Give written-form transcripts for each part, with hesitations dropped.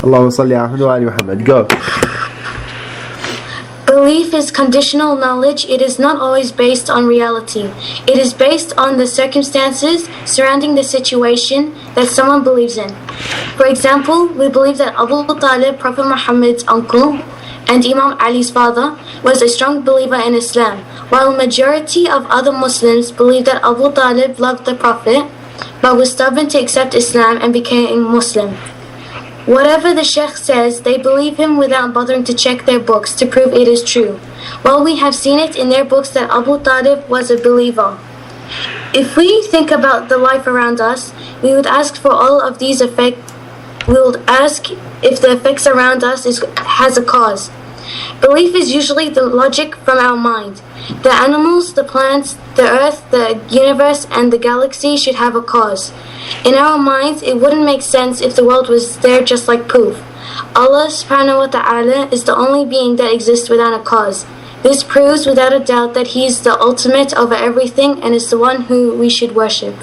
Allahumma salli ala Muhammad wa ali Muhammad. Go. Belief is conditional knowledge. It is not always based on reality. It is based on the circumstances surrounding the situation that someone believes in. For example, we believe that Abu Talib, Prophet Muhammad's uncle, and Imam Ali's father, was a strong believer in Islam, while a majority of other Muslims believe that Abu Talib loved the Prophet, but was stubborn to accept Islam and became Muslim. Whatever the Sheikh says, they believe him without bothering to check their books to prove it is true. Well, we have seen it in their books that Abu Talib was a believer. If we think about the life around us, we would ask for all of these effects. We would ask if the effects around us has a cause. Belief is usually the logic from our mind. The animals, the plants, the earth, the universe, and the galaxy should have a cause. In our minds, it wouldn't make sense if the world was there just like poof. Allah subhanahu wa ta'ala is the only being that exists without a cause. This proves without a doubt that He is the ultimate over everything and is the one who we should worship.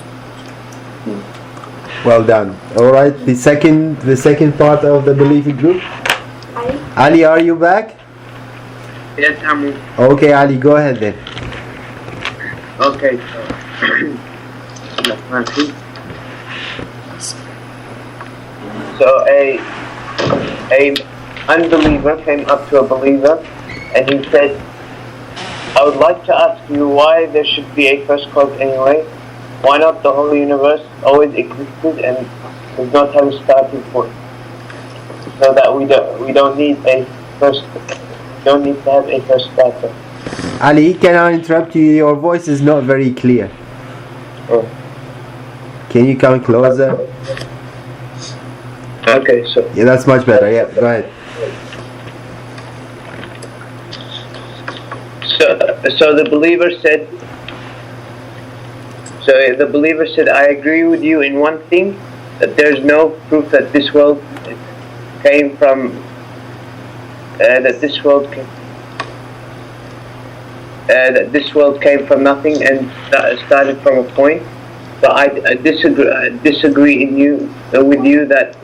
Well done. Alright, the second part of the belief group. Ali, are you back? Yes, I'm. Okay, Ali, go ahead then. Okay, so a unbeliever came up to a believer and he said, I would like to ask you why there should be a first cause anyway. Why not the whole universe always existed and does not have a starting point? So that we don't need to have a first starter. Ali, can I interrupt you? Your voice is not very clear. Oh. Can you come closer? Okay, so Yeah, that's much better. Yeah, go ahead. So the believer said. So the believer said, I agree with you in one thing, that there's no proof that this world came from. That this world came from nothing and started from a point. But I disagree with you that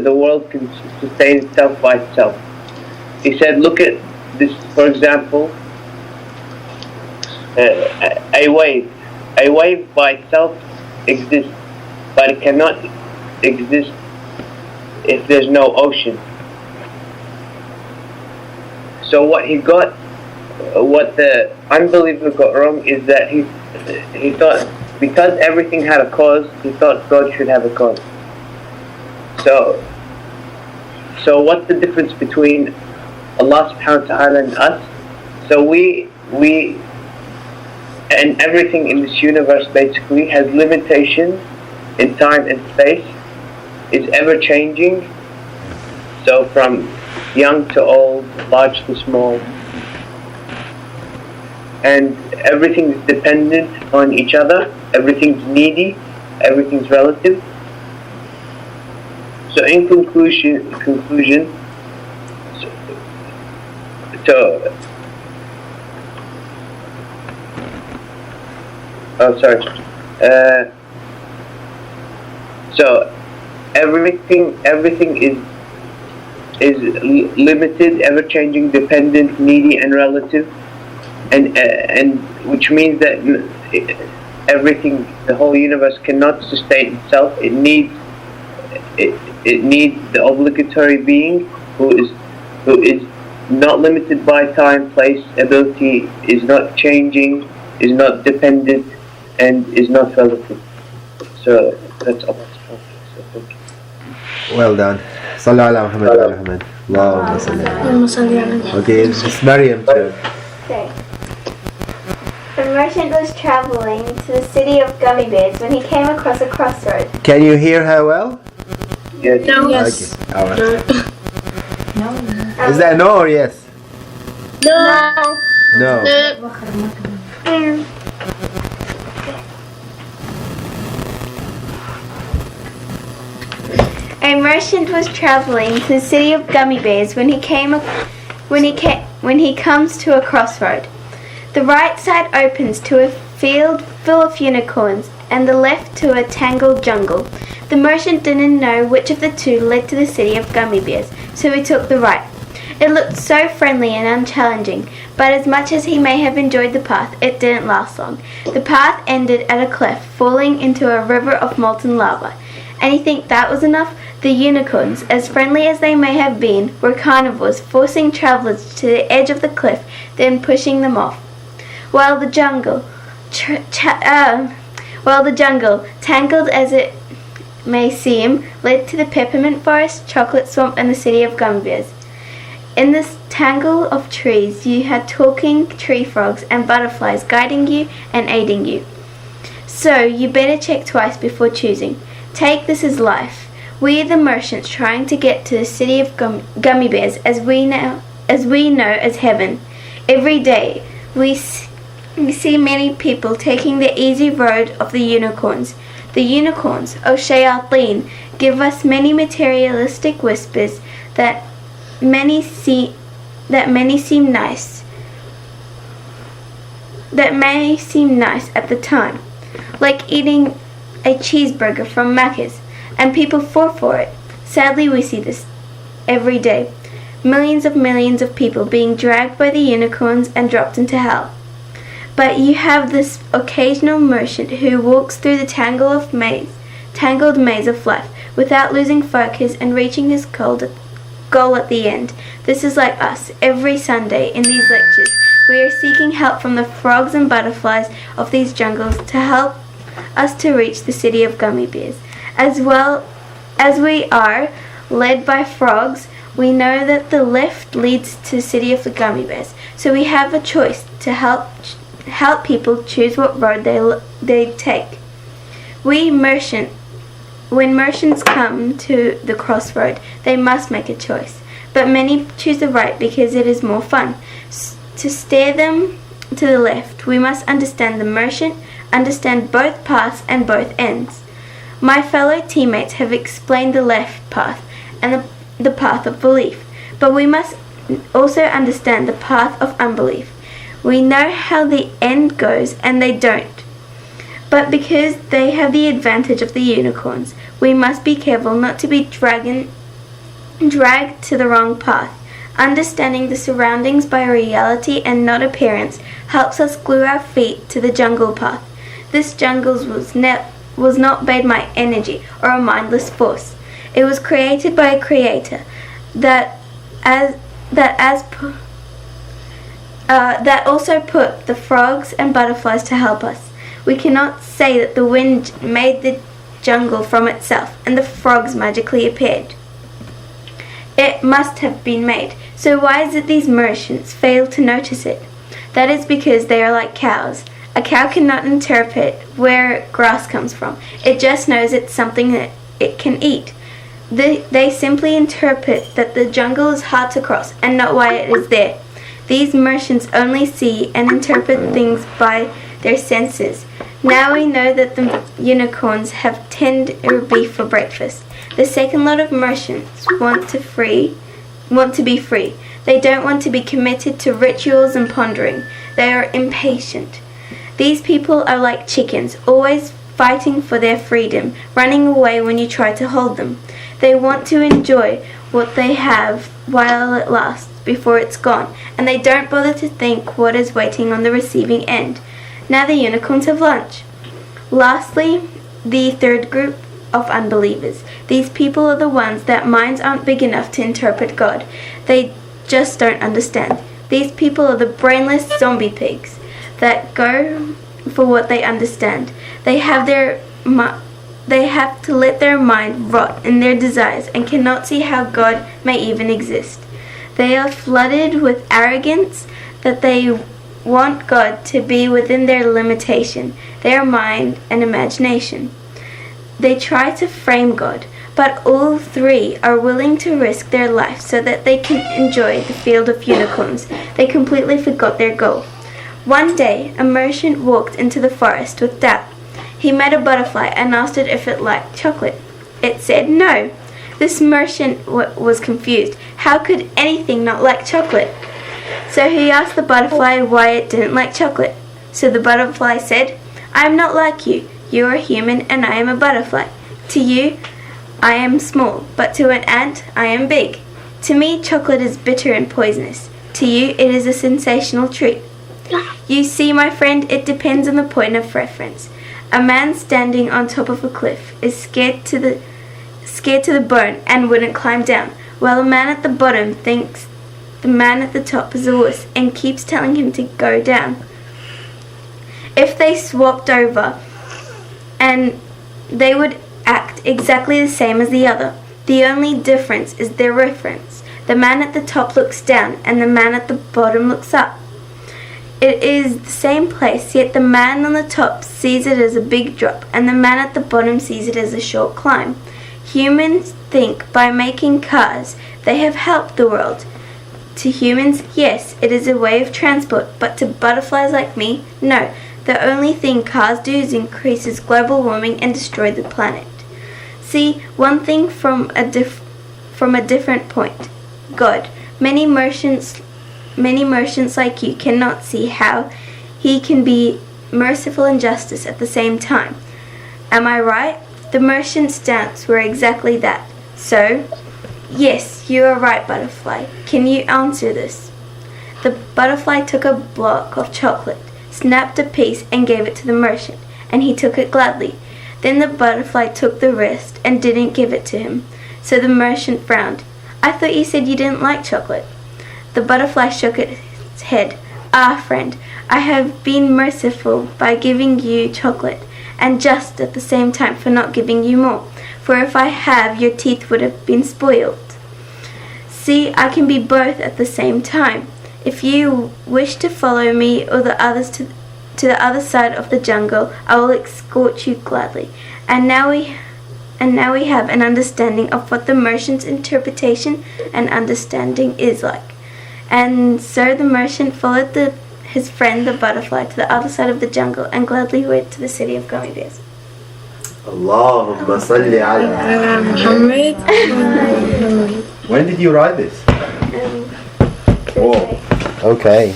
the world can sustain itself by itself. He said, look at this, for example, a wave. A wave by itself exists, but it cannot exist if there's no ocean. So what the unbeliever got wrong is that he thought, because everything had a cause, he thought God should have a cause. So what's the difference between Allah subhanahu wa ta'ala and us? So we and everything in this universe basically has limitations in time and space, is ever changing. So from young to old, large to small, and everything is dependent on each other, everything's needy, everything's relative. So in conclusion, so everything is limited, ever-changing, dependent, needy, and relative, and which means that everything, the whole universe cannot sustain itself. It needs the obligatory being who is not limited by time, place, ability, is not changing, is not dependent, and is not relative. So that's all. Well done. Sallu ala Muhammad wa ala Muhammad. Allahumma salli. Okay, it's Maryam too. Okay. A merchant was traveling to the city of Gummy Bears when he came across a crossroad. Can you hear her well? Yes. No. Yes. Okay. All right. Is that no or yes? No. No. A merchant was traveling to the city of Gummy Bears when he comes to a crossroad. The right side opens to a field full of unicorns, and the left to a tangled jungle. The merchant didn't know which of the two led to the city of gummy bears, so he took the right. It looked so friendly and unchallenging, but as much as he may have enjoyed the path, it didn't last long. The path ended at a cliff, falling into a river of molten lava. And you think that was enough? The unicorns, as friendly as they may have been, were carnivores, forcing travelers to the edge of the cliff, then pushing them off. While the jungle, tangled as it may seem, led to the peppermint forest, chocolate swamp, and the city of gummy bears. In this tangle of trees, you had talking tree frogs and butterflies guiding you and aiding you. So you better check twice before choosing. Take this as life. We are the merchants trying to get to the city of gummy bears, as we know as heaven. Every day we see many people taking the easy road of the unicorns. The unicorns, O Shayateen, give us many materialistic whispers that many seem nice. That may seem nice at the time, like eating a cheeseburger from Macca's, and people fall for it. Sadly, we see this every day. Millions of people being dragged by the unicorns and dropped into hell. But you have this occasional merchant who walks through the tangled maze of life without losing focus and reaching his goal at the end. This is like us. Every Sunday in these lectures, we are seeking help from the frogs and butterflies of these jungles to help us to reach the city of gummy bears. As well as we are led by frogs, we know that the left leads to the city of the gummy bears. So we have a choice to help people choose what road they take. When merchants come to the crossroad, they must make a choice. But many choose the right because it is more fun. To steer them to the left, we must understand the merchant, understand both paths and both ends. My fellow teammates have explained the left path and the path of belief, but we must also understand the path of unbelief. We know how the end goes and they don't. But because they have the advantage of the unicorns, we must be careful not to be dragged to the wrong path. Understanding the surroundings by reality and not appearance helps us glue our feet to the jungle path. This jungle was not made by energy or a mindless force. It was created by a creator that also put the frogs and butterflies to help us. We cannot say that the wind made the jungle from itself and the frogs magically appeared. It must have been made. So why is it these merchants fail to notice it? That is because they are like cows. A cow cannot interpret where grass comes from. It just knows it's something that it can eat. They simply interpret that the jungle is hard to cross and not why it is there. These merchants only see and interpret things by their senses. Now we know that the unicorns have tender beef for breakfast. The second lot of merchants want to be free. They don't want to be committed to rituals and pondering. They are impatient. These people are like chickens, always fighting for their freedom, running away when you try to hold them. They want to enjoy what they have while it lasts, before it's gone, and they don't bother to think what is waiting on the receiving end. Now the unicorns have lunch. Lastly, the third group of unbelievers. These people are the ones that minds aren't big enough to interpret God. They just don't understand. These people are the brainless zombie pigs that go for what they understand. They have to let their mind rot in their desires and cannot see how God may even exist. They are flooded with arrogance that they want God to be within their limitation, their mind and imagination. They try to frame God, but all three are willing to risk their life so that they can enjoy the field of unicorns. They completely forgot their goal. One day, a merchant walked into the forest with doubt. He met a butterfly and asked it if it liked chocolate. It said no. This merchant was confused. How could anything not like chocolate? So he asked the butterfly why it didn't like chocolate. So the butterfly said, I am not like you. You are a human and I am a butterfly. To you, I am small, but to an ant, I am big. To me, chocolate is bitter and poisonous. To you, it is a sensational treat. You see, my friend, it depends on the point of reference. A man standing on top of a cliff is scared to the bone and wouldn't climb down, while a man at the bottom thinks the man at the top is a wuss and keeps telling him to go down. If they swapped over, and they would act exactly the same as the other. The only difference is their reference. The man at the top looks down and the man at the bottom looks up. It is the same place, yet the man on the top sees it as a big drop and the man at the bottom sees it as a short climb. Humans think by making cars they have helped the world. To humans, yes, it is a way of transport, but to butterflies like me, no. The only thing cars do is increases global warming and destroy the planet. See, one thing from a different point. God, many merchants like you cannot see how he can be merciful and justice at the same time. Am I right? The merchant's stance were exactly that. So, yes, you are right, butterfly. Can you answer this? The butterfly took a block of chocolate, snapped a piece and gave it to the merchant, and he took it gladly. Then the butterfly took the rest and didn't give it to him. So the merchant frowned. I thought you said you didn't like chocolate. The butterfly shook its head. Ah, friend, I have been merciful by giving you chocolate, and just at the same time for not giving you more. For if I have, your teeth would have been spoiled. See, I can be both at the same time. If you wish to follow me or the others to the other side of the jungle, I will escort you gladly. And now we have an understanding of what the merchant's interpretation and understanding is like. And so the merchant followed his friend the butterfly to the other side of the jungle and gladly went to the city of gummy bears. Allahumma salli ala Muhammad. When did you write this? Whoa. Okay.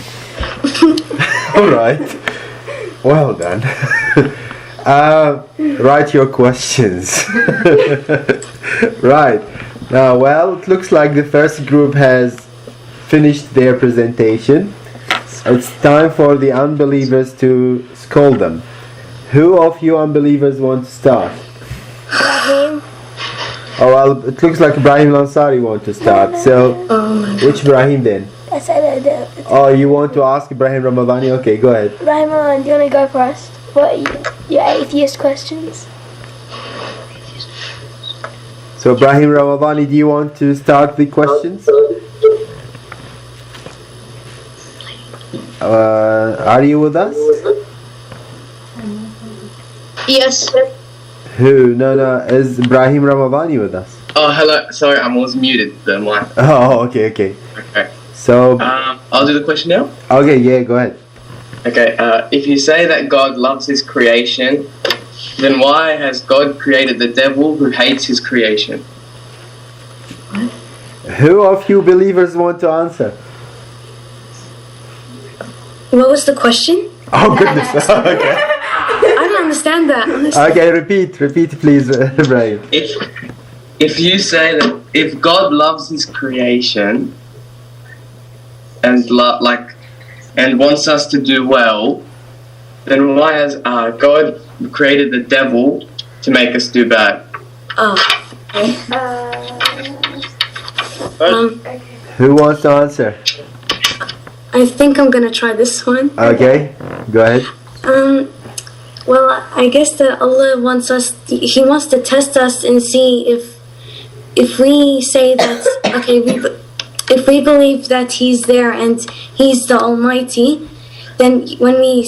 Alright. Well done. Write your questions. Right. Now, well, it looks like the first group has finished their presentation. It's time for the unbelievers to scold them. Who of you unbelievers want to start? Ibrahim. Oh, well, it looks like Ibrahim Lansari want to start. So, which Ibrahim then? I said Oh, you want to ask Ibrahim Ramadani? Okay, go ahead. Ibrahim, do you want to go first? What are your atheist questions? So, Ibrahim Ramadani, do you want to start the questions? Are you with us? Yes. Who? No. Is Ibrahim Ramadani with us? Oh, hello. Sorry, I was muted. The mic. Oh, okay. Okay. So, I'll do the question now. okay, yeah, go ahead. Okay. If you say that God loves His creation, then why has God created the devil who hates His creation? Who of you believers want to answer? What was the question? Oh, goodness. Okay. I don't understand that. Honestly. Okay, repeat, please, Ibrahim. If you say that if God loves His creation and and wants us to do well, then why has God created the devil to make us do bad? Oh. Okay. Who wants to answer? I think I'm gonna try this one. Okay, go ahead. Well, I guess that Allah wants us. He wants to test us and see if we say that okay, if we believe that He's there and He's the Almighty, then when we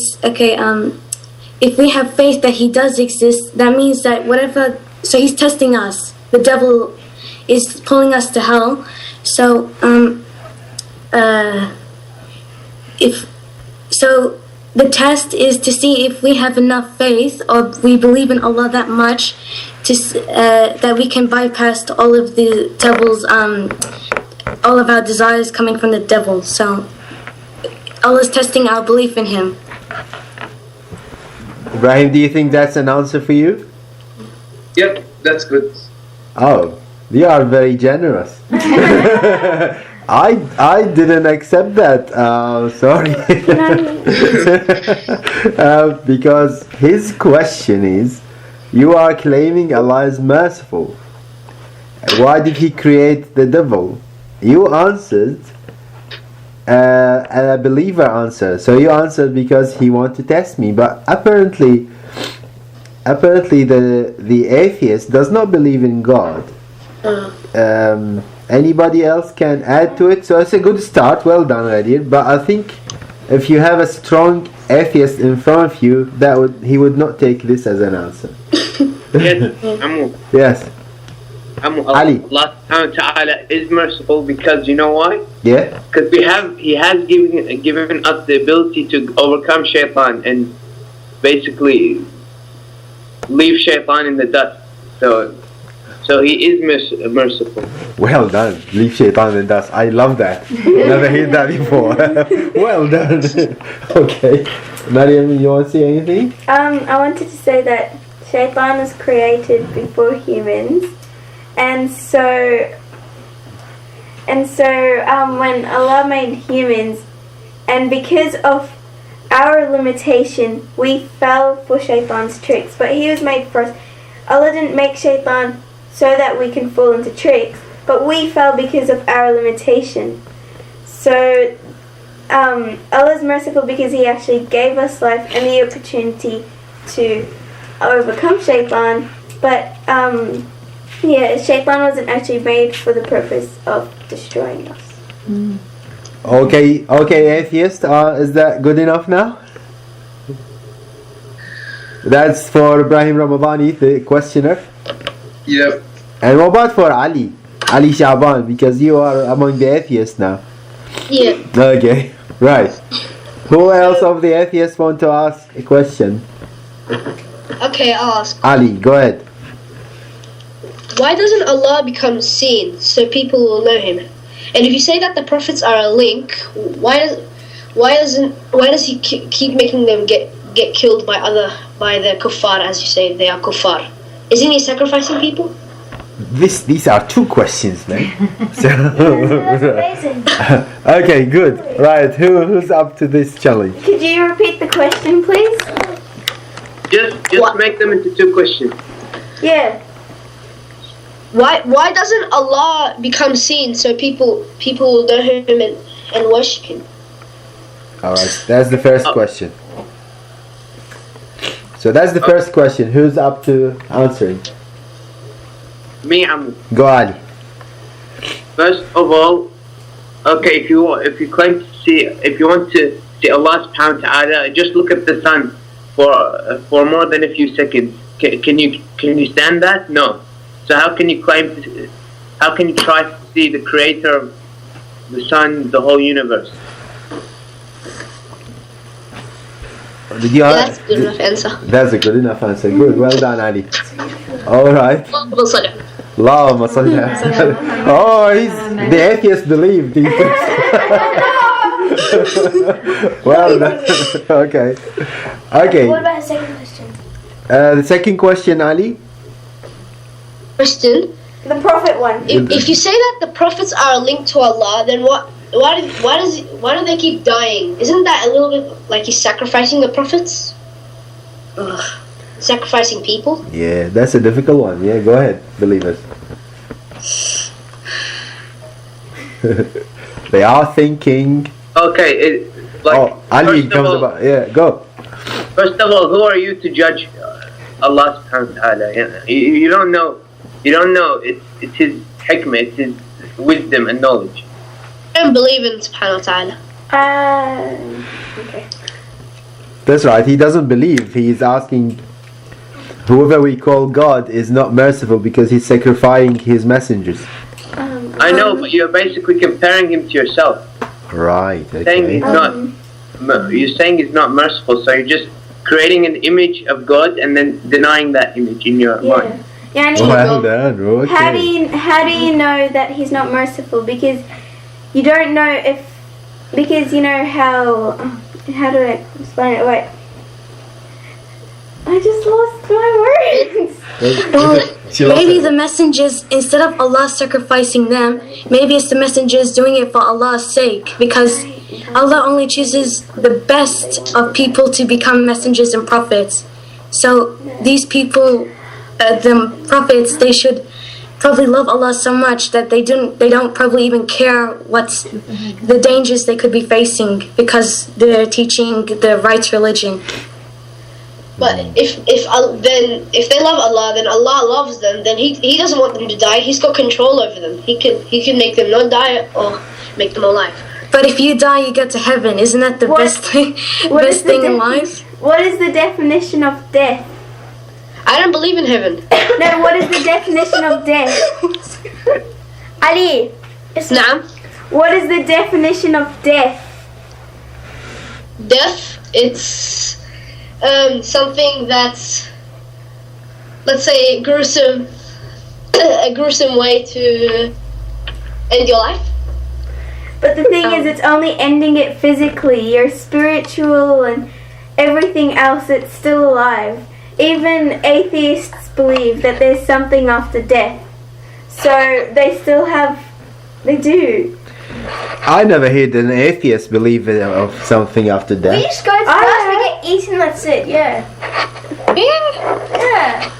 if we have faith that He does exist, that means that whatever. So He's testing us. The devil is pulling us to hell. So the test is to see if we have enough faith or we believe in Allah that much to that we can bypass all of the devil's all of our desires coming from the devil. So Allah's testing our belief in Him. Ibrahim, do you think that's an answer for you? Yep. That's good. Oh, you are very generous. I didn't accept that. Sorry. Because his question is, you are claiming Allah is merciful. Why did He create the devil? You answered, and a believer answered. So you answered because He wanted to test me. But apparently the atheist does not believe in God. Anybody else can add to it? So it's a good start. Well done, Radir. But I think if you have a strong atheist in front of you, he would not take this as an answer. Yes, Amu. Yes. Amu, Ali. Allah subhanahu wa ta'ala is merciful because you know why? Yeah. Because He has given us the ability to overcome shaitan and basically leave shaitan in the dust. So He is merciful. Well done. Leave shaitan in dust. I love that. Never heard that before. Well done. Okay. Mariam, you want to say anything? I wanted to say that Shaitan was created before humans, and so when Allah made humans, and because of our limitation, we fell for Shaitan's tricks. But He was made for us. Allah didn't make Shaitan so that we can fall into tricks, but we fell because of our limitation. So Allah is merciful because He actually gave us life and the opportunity to overcome Shaitan. But Shaitan wasn't actually made for the purpose of destroying us. Okay, atheist. Is that good enough now? That's for Ibrahim Ramadani, the questioner. Yep. And what about for Ali? Ali Shaban, because you are among the atheists now. Yeah. Okay, right. Who else of the atheists want to ask a question? Okay, I'll ask. Ali, go ahead. Why doesn't Allah become seen so people will know Him? And if you say that the prophets are a link, why does He keep making them get killed by the kuffar, as you say they are kuffar? Isn't He sacrificing people? These are two questions, man. That's amazing. Okay, good. Right, who's up to this challenge? Could you repeat the question, please? Just make them into two questions. Yeah. Why doesn't Allah become seen so people will know Him and worship Him? Alright, that's the first question. So that's the first question. Who's up to answering? Me, Amu. Go, Ali. First of all, okay, if you want to see Allah subhanahu wa ta'ala, just look at the sun for more than a few seconds. Can you stand that? No. So how can you try to see the creator of the sun, the whole universe? Did you That's a good enough answer. That's a good enough answer. Good, well done, Ali. Alright. Allahumma salli ala. Oh, the atheist believed. Well done. Okay. What about the second question? The second question, Ali. Question: The prophet one. If you say that the prophets are linked to Allah, then why do they keep dying? Isn't that a little bit like He's sacrificing the prophets? Ugh. Sacrificing people? Yeah, that's a difficult one. Yeah, go ahead, believers. They are thinking. Okay, Ali comes about. Yeah, go. First of all, who are you to judge Allah subhanahu wa ta'ala? You don't know. You don't know. It's His hikmah, it's His wisdom and knowledge. I don't believe in subhanahu wa ta'ala. Okay. That's right. He doesn't believe. He is asking. Whoever we call God is not merciful because He's sacrificing His messengers. I know, but you're basically comparing Him to yourself. Right. Okay. You're saying He's not merciful, so you're just creating an image of God and then denying that image in your mind. Yeah. Well done. Okay. How do you know that He's not merciful? Because you don't know because you know how do I explain it? Wait. I just lost my words. Well, She lost maybe it. the messengers, instead of Allah sacrificing them, maybe it's the messengers doing it for Allah's sake, because Allah only chooses the best of people to become messengers and prophets. So these people, the prophets, they should probably love Allah so much that they don't probably even care what's the dangers they could be facing, because they're teaching the right religion. But if they love Allah, then Allah loves them. Then He doesn't want them to die. He's got control over them. He can make them not die or make them alive. But if you die, you get to heaven. Isn't that the What- best thing? what Best is the thing in difference? life? What is the definition of death? I don't believe in heaven. No, what is the definition of death? Ali, Naam. what is the definition of death? Death, it's something that's, let's say, gruesome, a gruesome way to end your life. But the thing is, it's only ending it physically. Your spiritual and everything else, it's still alive. Even atheists believe that there's something after death. So they do. I never heard an atheist believe of something after We death. just go to class, we get eaten, that's it, yeah. Yeah.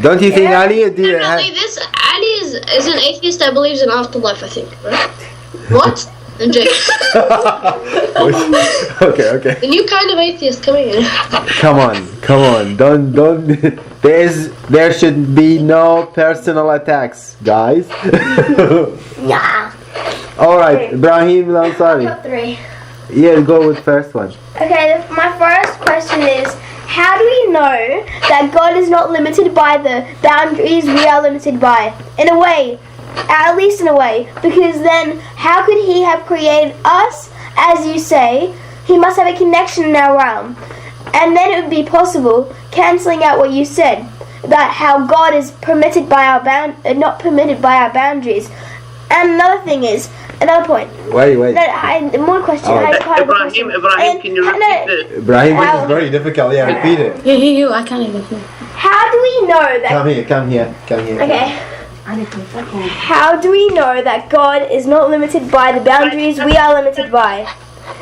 Don't you think, Ali? I believe this. Ali is an atheist that believes in afterlife, I think. Right? What? I'm joking. Okay. The new kind of atheist coming in. Come on. Don't. There should be no personal attacks, guys. Yeah. All right, Ibrahim Lansari. Top 3. Yeah, go with first one. Okay, my first question is, how do we know that God is not limited by the boundaries we are limited by? In a way, at least in a way, because then how could He have created us? As you say, He must have a connection in our realm. And then it would be possible, cancelling out what you said, about how God is permitted by our not permitted by our boundaries. And another point. Wait. No, more question. Oh. Ibrahim, can you repeat this? Ibrahim, this is very difficult. Yeah, repeat it. You, I can't even hear. How do we know that? Come here. Okay. How do we know that God is not limited by the boundaries we are limited by?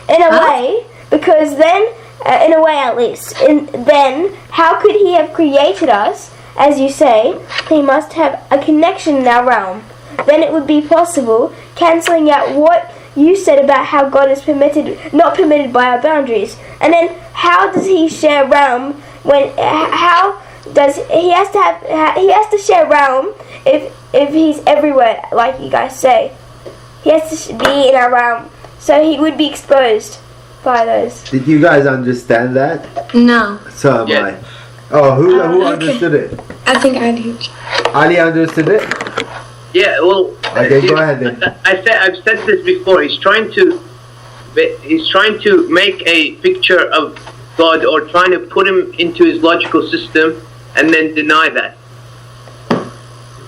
In a way, because then, in a way at least, then how could He have created us? As you say, He must have a connection in our realm. Then it would be possible, cancelling out what you said about how God is not permitted by our boundaries. And then how does He share realm when? How does He has to share realm if He's everywhere, like you guys say? He has to be in our realm, so He would be exposed by those. Did you guys understand that? No, So am Yes. I. Oh, who okay. understood it? I think I do. Ali understood it? Yeah, well, Okay, go ahead then. I've said this before. He's trying to make a picture of God, or trying to put Him into his logical system, and then deny that.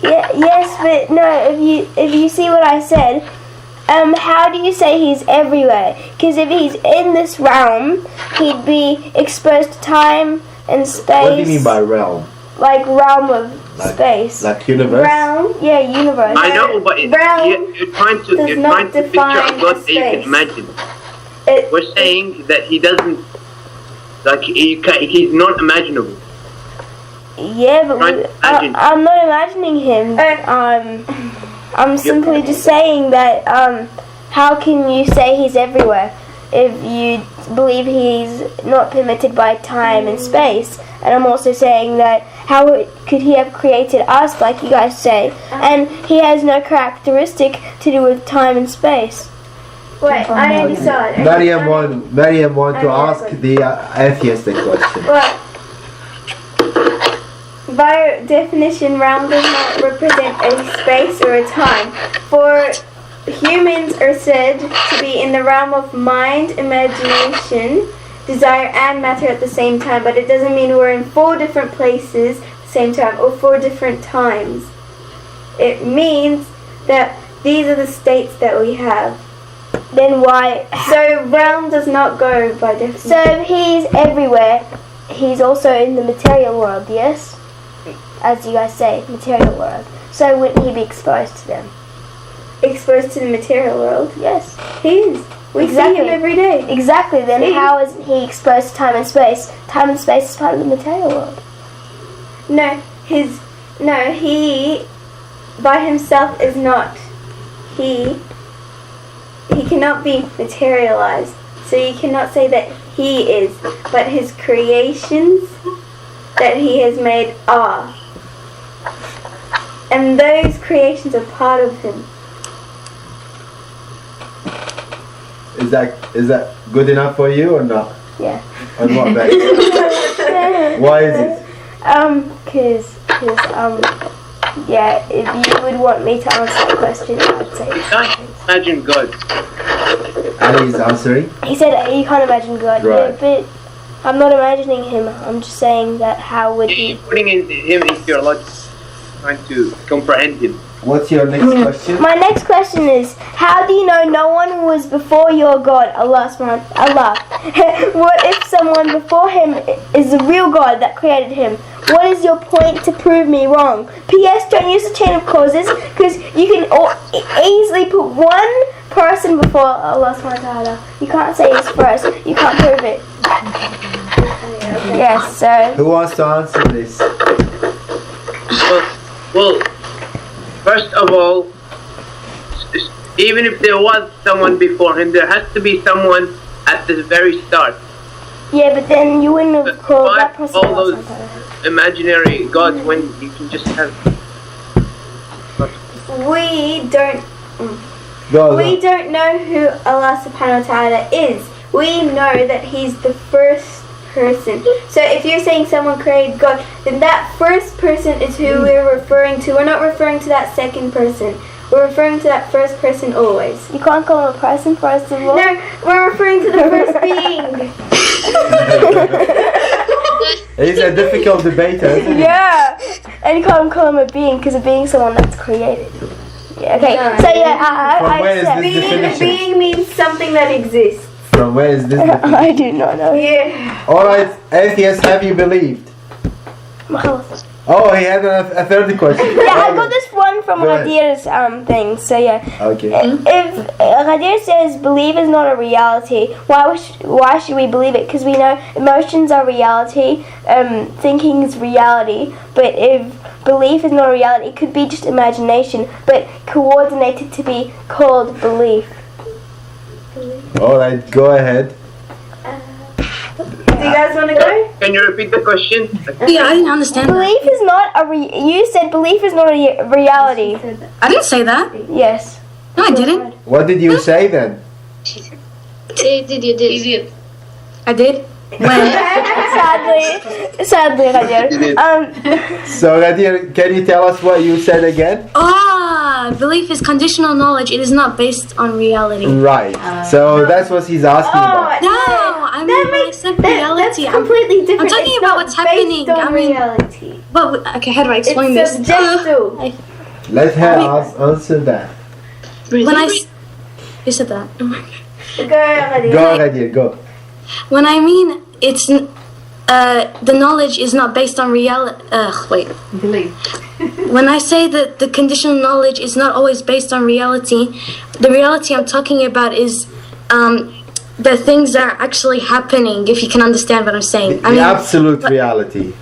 Yeah, yes, but no. If you see what I said, how do you say He's everywhere? Because if He's in this realm, He'd be exposed to time and space. What do you mean by realm? Like realm of space. Like universe? Realm, yeah, universe. I know, but realm you're trying to does not picture a define God that you can space. imagine. It- We're saying that He doesn't, like He's not imaginable. Yeah, but Right, imagine. I'm not imagining Him. I'm simply just saying that. How can you say He's everywhere if you believe He's not permitted by time and space? And I'm also saying that how could He have created us, like you guys say, and He has no characteristic to do with time and space? Wait, I already saw it. Maryam want to ask the atheist a question. Well, by definition, realm does not represent a space or a time. For humans are said to be in the realm of mind, imagination, desire, and matter at the same time, but it doesn't mean we're in 4 different places at the same time or 4 different times. It means that these are the states that we have. Then why? So realm does not go by definition. So if He's everywhere, he's also in the material world, yes? As you guys say, material world. So wouldn't he be exposed to them? Exposed to the material world? Yes. He is. We see him every day. Exactly. Then He- how isn't he exposed to time and space? Time and space is part of the material world. He by himself is not. He cannot be materialized. So you cannot say that he is, but his creations that he has made are. And those creations are part of him. Is that good enough for you or not? Yeah. On what basis? Why is it? Yeah, if you would want me to answer that question, I'd say. Can't imagine God. And he's answering. He said you can't imagine God. Right. Yeah, but I'm not imagining him. I'm just saying that how would he... You're putting him into your logic, trying to comprehend him. What's your next question? My next question is, how do you know no one was before your God, Allah? What if someone before him is the real God that created him? What is your point to prove me wrong? P.S. Don't use the chain of causes, because you can easily put one person before Allah subhanahu wa ta'ala. You can't say he's first. You can't prove it. Yes, so... Who wants to answer this? Well, first of all, even if there was someone before him, there has to be someone at the very start. Yeah, but then you wouldn't have called that person all Allah those subhanahu wa ta'ala. imaginary gods when you can just have. We don't Go. We don't know who Allah subhanahu wa ta'ala is. We know that he's the first person. So if you're saying someone created God, then that first person is who we're referring to. We're not referring to that second person. We're referring to that first person always. You can't call him a person first of all. No, we're referring to the first being. He's a difficult debater, isn't he? Yeah, and you can't call him a being because a being is someone that's created. Yeah, okay, No. so yeah, From where is accept. this definition? Being means something that exists. From where is this definition? I do not know. Yeah. Alright, atheists, have you believed? Oh, he had a third question. Yeah, I got this one from Go ahead. Ghadir's thing. So yeah, Okay. if Ghadir says belief is not a reality, why should we believe it? Because we know emotions are reality, thinking is reality. But if belief is not a reality, it could be just imagination, but coordinated to be called belief. Alright, go ahead. Do you guys want to go? Can you repeat the question? Yeah, I didn't understand that. Belief is not you said belief is not a reality. I didn't say that. Yes. No, I didn't. What did you say then? You did. I did. When? Sadly, Ghadir. So, Ghadir, can you tell us what you said again? Belief is conditional knowledge. It is not based on reality. Right. So that's what he's asking about. No, I mean when I said reality, That's completely different. I'm talking It's about not what's happening. based on I mean, reality. but okay, how do I explain It's this? subjective. Let her answer that. When you said that. Go, Ghadir. Go, Ghadir, go. When I mean it's the knowledge is not based on reality. Believe. When I say that the conditional knowledge is not always based on reality, the reality I'm talking about is the things that are actually happening. If you can understand what I'm saying, The absolute reality.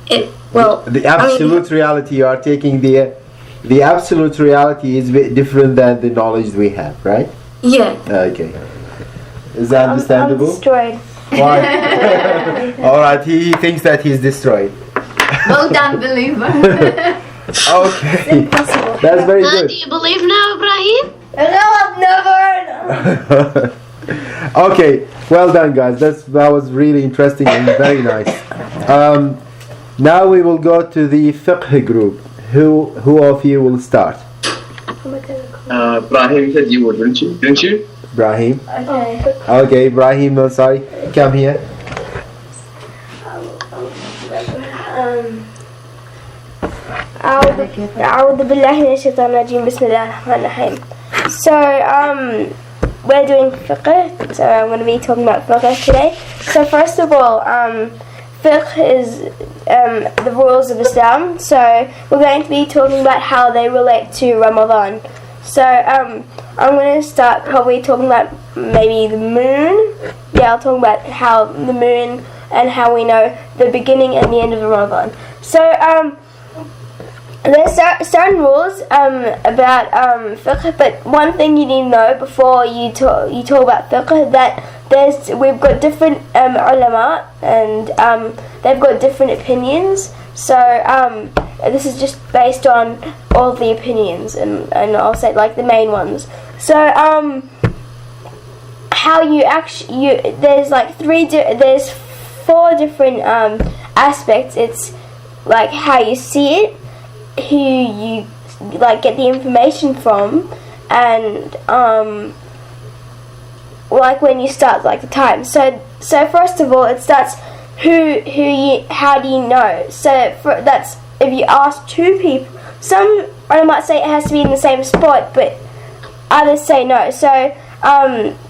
The absolute reality you are taking the absolute reality is a bit different than the knowledge we have, right? Yeah. Okay. Is that I'm understandable? destroyed. Why? Alright, he thinks that he's destroyed. Well done, believer. Okay. That's very Do good. you believe now, Ibrahim? No, I've never. Okay, well done guys. That was really interesting and very nice. Now we will go to the fiqh group. Who of you will start? Ibrahim said you would, didn't you? Ibrahim. Okay. Okay, Ibrahim, no, sorry. Come here. أعوذ بالله من الشيطان الرجيم بسم الله الرحمن الرحيم. So we're doing fiqh, so I'm going to be talking about fiqh today. So first of all, fiqh is the rules of Islam. So we're going to be talking about how they relate to Ramadan. So I'm going to start probably talking about maybe the moon. Yeah, I'll talk about how the moon and how we know the beginning and the end of Ramadan. So there's certain rules about fiqh, but one thing you need to know before you talk about fiqh that we've got different ulama and they've got different opinions. So this is just based on all the opinions, and I'll say like the main ones. So how you there's like there's 4 different aspects. It's like how you see it, who you like get the information from, and like when you start, like the time. So first of all, it starts how do you know? So that's if you ask 2 people. Some I might say it has to be in the same spot, but others say no. So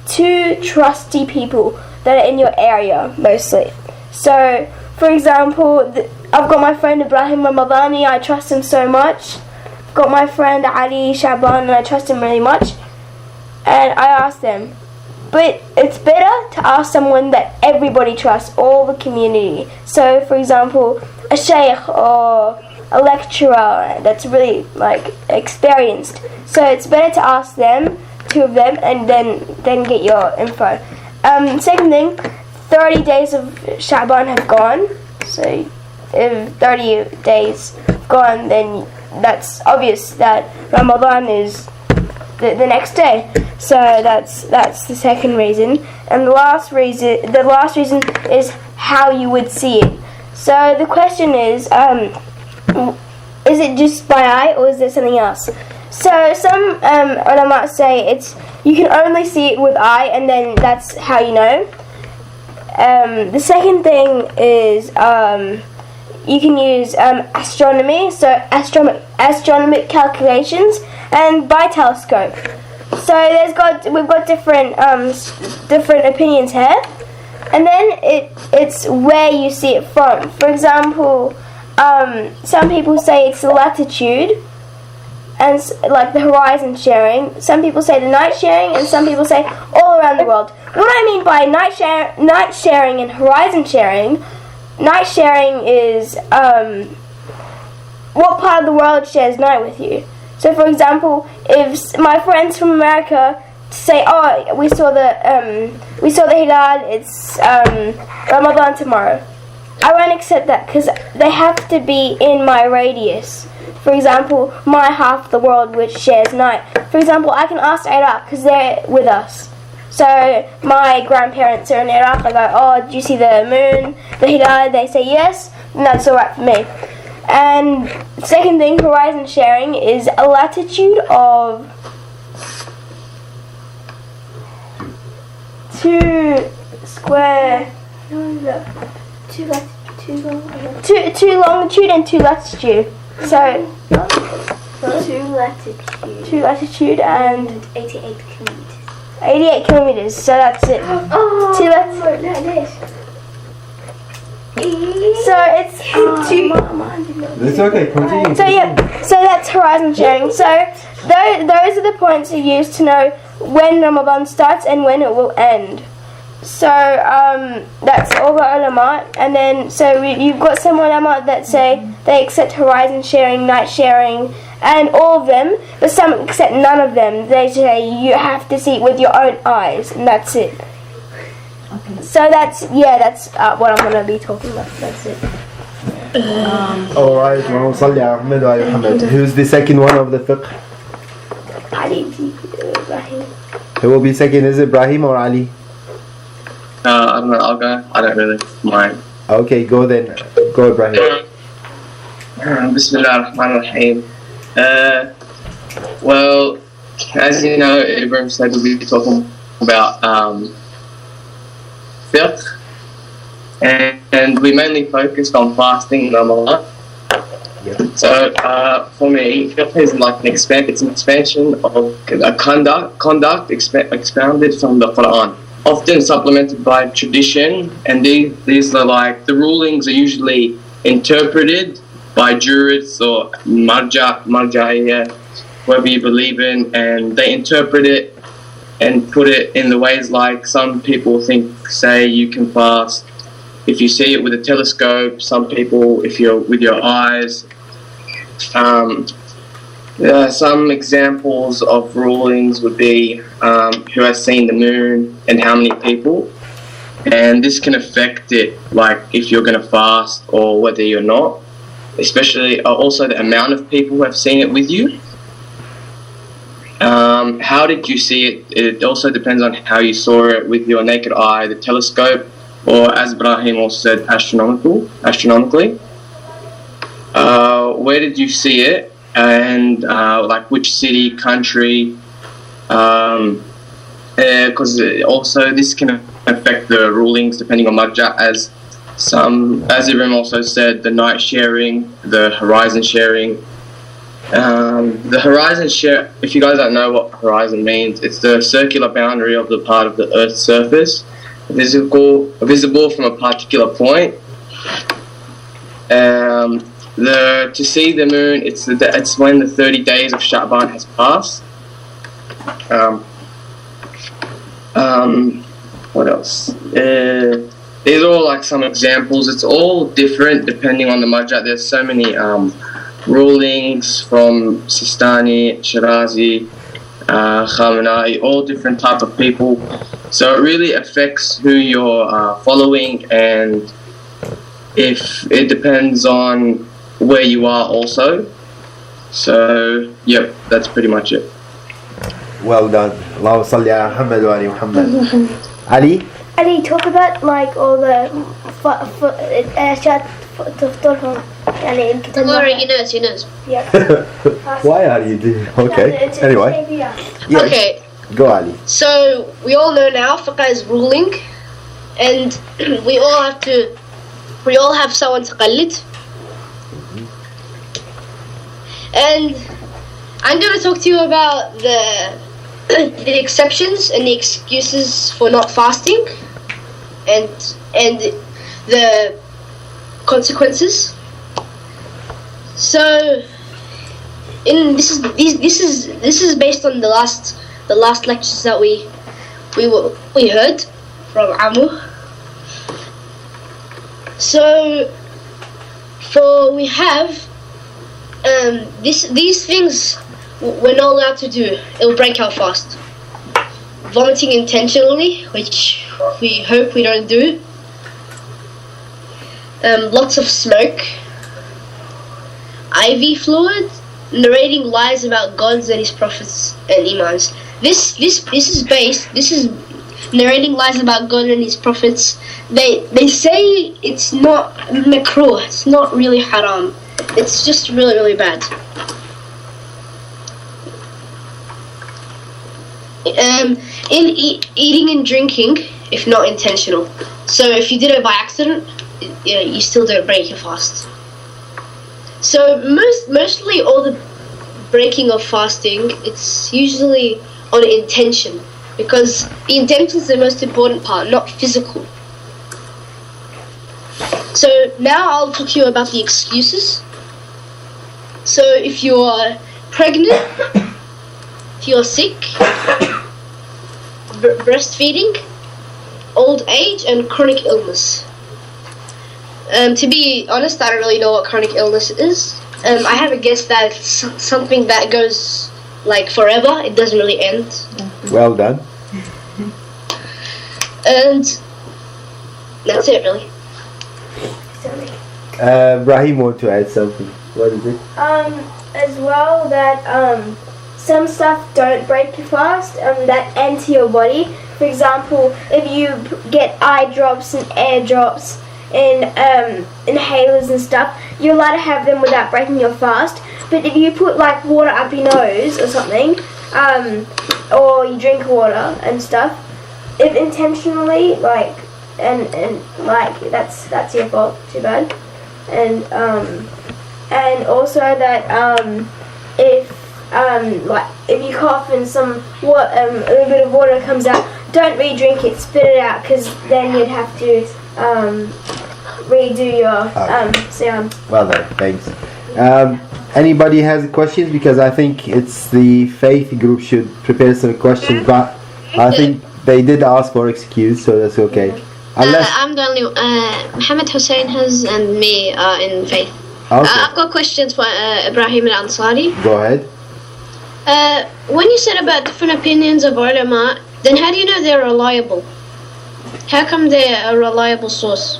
2 trusty people that are in your area mostly. So for example, I've got my friend Ibrahim Ramadani, I trust him so much. I've got my friend Ali Shaban, and I trust him really much. And I asked them. But it's better to ask someone that everybody trusts, all the community. So for example, a sheikh or a lecturer that's really like experienced. So it's better to ask them, 2 of them, and then get your info. Second thing, 30 days of Sha'ban have gone. So if 30 days gone, then that's obvious that Ramadan is the next day. So that's the second reason. And the last reason is how you would see it. So the question is it just by eye, or is there something else? So some ulama say you can only see it with eye, and then that's how you know. The second thing is you can use astronomy, so astronomic calculations, and by telescope. So we've got different opinions here, and then it's where you see it from. For example, some people say it's the latitude, and like the horizon sharing. Some people say the night sharing, and some people say all around the world. What I mean by night sharing and horizon sharing, night sharing is what part of the world shares night with you. So for example, if my friends from America say, oh, we saw the hilal, it's Ramadan tomorrow, I won't accept that because they have to be in my radius. For example, my half of the world which shares night. For example, I can ask Iraq because they're with us. So my grandparents are in Iraq. I go, oh, did you see the moon, the hilal? They say yes, and that's alright for me. And second thing, horizon sharing is a latitude of 2 longitude and 2 latitude. So 2 latitude and 88 kilometers. 88 kilometers. So that's it. Oh, 2 latitude. So it's 2. It's okay, continue. So yeah, so that's horizon sharing. So those are the points you use to know when Ramadan starts and when it will end. So that's all the ulama. And then so you've got some ulama that say they accept horizon sharing, night sharing, and all of them, but some accept none of them. They say you have to see it with your own eyes, and that's it. Okay. So that's what I'm going to be talking about. That's it. Alright, who's the second one of the fiqh? Ali Ibrahim. Who will be second? Is it Ibrahim or Ali? I don't know, I'll go. I don't really mind. Okay, go then. Go Ibrahim. Bismillah ar-Rahman ar-Rahim. Well, as you know, Ibrahim said we'll be talking about fiqh, and we mainly focused on fasting in Ramadan. Yep. So for me, fiqh is like it's an expansion of a conduct expounded from the Quran. often supplemented by tradition, and these are like the rulings are usually interpreted by jurists or marja'iyya, whoever you believe in, and they interpret it and put it in the ways like some people say you can fast if you see it with a telescope, some people if you're with your eyes. There are some examples of rulings would be who has seen the moon and how many people, and this can affect it, like if you're going to fast or whether you're not, especially also the amount of people who have seen it with you. How did you see it? It also depends on how you saw it with your naked eye, the telescope, or as Ibrahim also said, astronomically. Where did you see it? And like which city, country, because also this can affect the rulings depending on marja, as Ibrahim also said, the night sharing, the horizon sharing. The horizon share, if you guys don't know what horizon means, it's the circular boundary of the part of the Earth's surface, visible from a particular point. To see the moon, it's when the 30 days of Sha'ban has passed. What else? These are all like some examples. It's all different depending on the marja. There's so many rulings from Sistani, Shirazi, Khamenei, all different type of people. So it really affects who you're following, and if it depends on where you are also. So yep, that's pretty much it. Well done. Allahumma salli ala Muhammad wa ali Muhammad. Ali? Ali, talk about like all the Don't worry, he knows. Yeah. Why are you doing? Okay. Anyway. Yeah, Okay, go Ali. so we all know now fiqh is ruling, and we all have someone to qallid. And I'm going to talk to you about the exceptions and the excuses for not fasting, and the consequences. So, this is based on the last lectures that we heard from Amu. So, we have these things we're not allowed to do. It'll break our fast. Vomiting intentionally, which we hope we don't do. Lots of smoke. IV fluid. Narrating lies about gods and his prophets and imams. This is narrating lies about God and his prophets. They say it's not makruh. It's not really haram. It's just really, really bad. Eating and drinking, if not intentional. So if you did it by accident, you still don't break your fast. So mostly all the breaking of fasting, it's usually on intention, because the intention is the most important part, not physical. So now I'll talk to you about the excuses. So if you are pregnant, if you're sick, breastfeeding, old age, and chronic illness. To be honest, I don't really know what chronic illness is. I have a guess that it's something that goes like forever. It doesn't really end. Well done. And that's it, really. Brahim want to add something. What is it? As well that some stuff don't break your fast that enter your body. For example, if you get eye drops and air drops and inhalers and stuff, you're allowed to have them without breaking your fast. But if you put like water up your nose or something, or you drink water and stuff, if intentionally, like and like that's your fault. Too bad. And also that if you cough and a little bit of water comes out, don't re-drink it, spit it out, because then you'd have to redo your sound. Well done, thanks. Anybody has questions? Because I think it's the faith group should prepare some questions, but I think they did ask for excuse, so that's okay. Unless I'm the only Mohammed Hussein has and me are in faith. okay, I've got questions for Ibrahim al-Ansari. go ahead. When you said about different opinions of ulama, then how do you know they're reliable? How come they're a reliable source?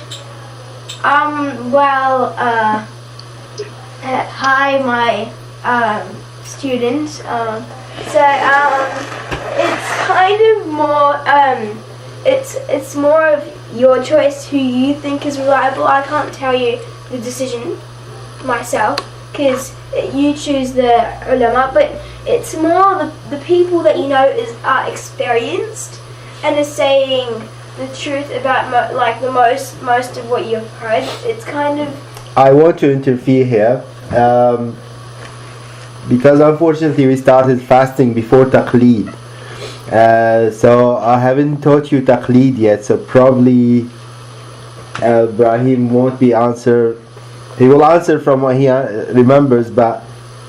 Hi, my student. It's kind of more. It's more of your choice who you think is reliable. I can't tell you the decision myself because you choose the ulama, but it's more the people that you know are experienced and are saying the truth about most of what you've heard. It's kind of. I want to interfere here because unfortunately we started fasting before taqleed. So I haven't taught you taqleed yet, so probably Ibrahim won't be answer. He will answer from what he remembers, but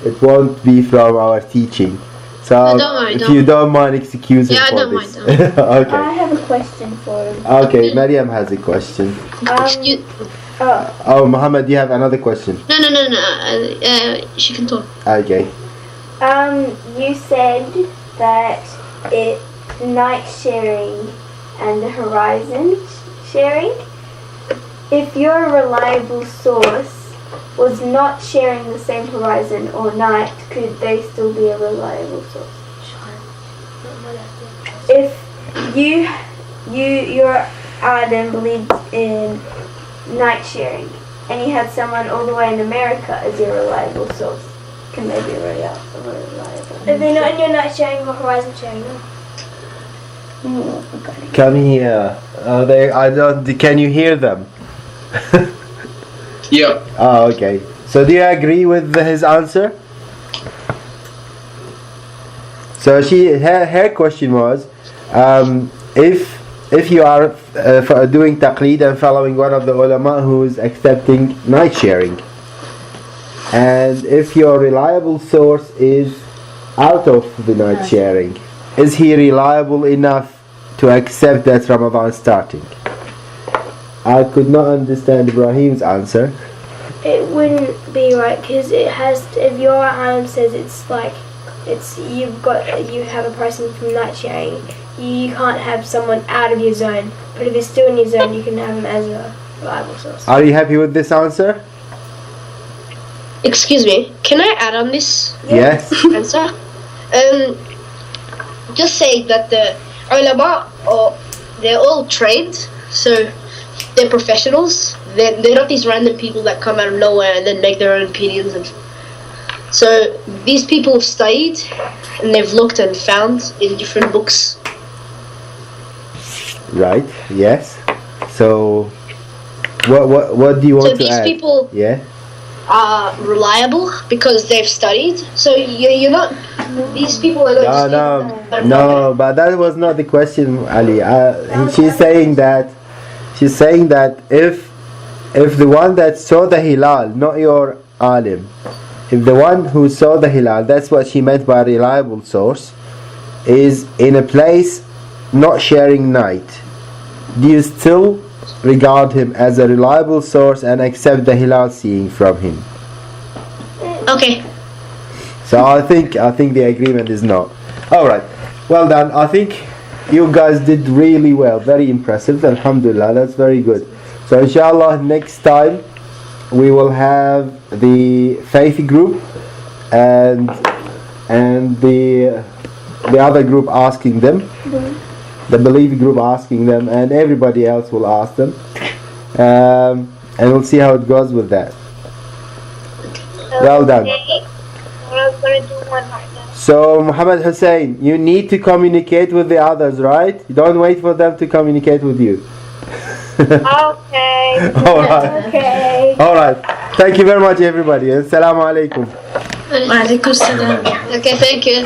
it won't be from our teaching. So if you don't mind, excuse him for this. Okay. I have a question for him. Okay, Maryam has a question. Oh, Muhammad, you have another question? No. She can talk. Okay. You said that night sharing and the horizon sharing. If your reliable source was not sharing the same horizon or night, could they still be a reliable source? If your Adam believed in night sharing and you had someone all the way in America as your reliable source, can they be reliable? If they're not in your night sharing or horizon sharing, no. Come here. Can you hear them? Yeah. Oh, okay. So do you agree with his answer? So her question was, if you are doing taqleed and following one of the ulama who is accepting night sharing, and if your reliable source is out of the night sharing, is he reliable enough to accept that Ramadan starting? I could not understand Ibrahim's answer. It wouldn't be right because it has. If your Adam says you have a person from night sharing, you can't have someone out of your zone. But if it's still in your zone, you can have him as a reliable source. Are you happy with this answer? Excuse me, can I add on this Yes. answer? Just say that the ulama, they're all trained, so they're professionals. They're not these random people that come out of nowhere and then make their own opinions. And so these people have studied and they've looked and found in different books. Right. Yes. So, what do you want to add? So these people are reliable because they've studied. So you're not. These people are not. No. But that was not the question, Ali. She's saying that if the one that saw the hilal, not your alim, if the one who saw the hilal, that's what she meant by reliable source, is in a place not sharing night, do you still regard him as a reliable source and accept the hilal seeing from him? Okay. So I think the agreement is no. Alright, well done. I think you guys did really well, very impressive. Alhamdulillah, that's very good. So inshallah next time we will have the faith group and the other group asking them, the belief group asking them, and everybody else will ask them, and we'll see how it goes with that. Well done. So Muhammad Hussein, you need to communicate with the others, right? You don't wait for them to communicate with you. Okay. Alright. Okay. Alright. Thank you very much everybody. Assalamu alaikum. Wa alaikum salam. Okay, thank you.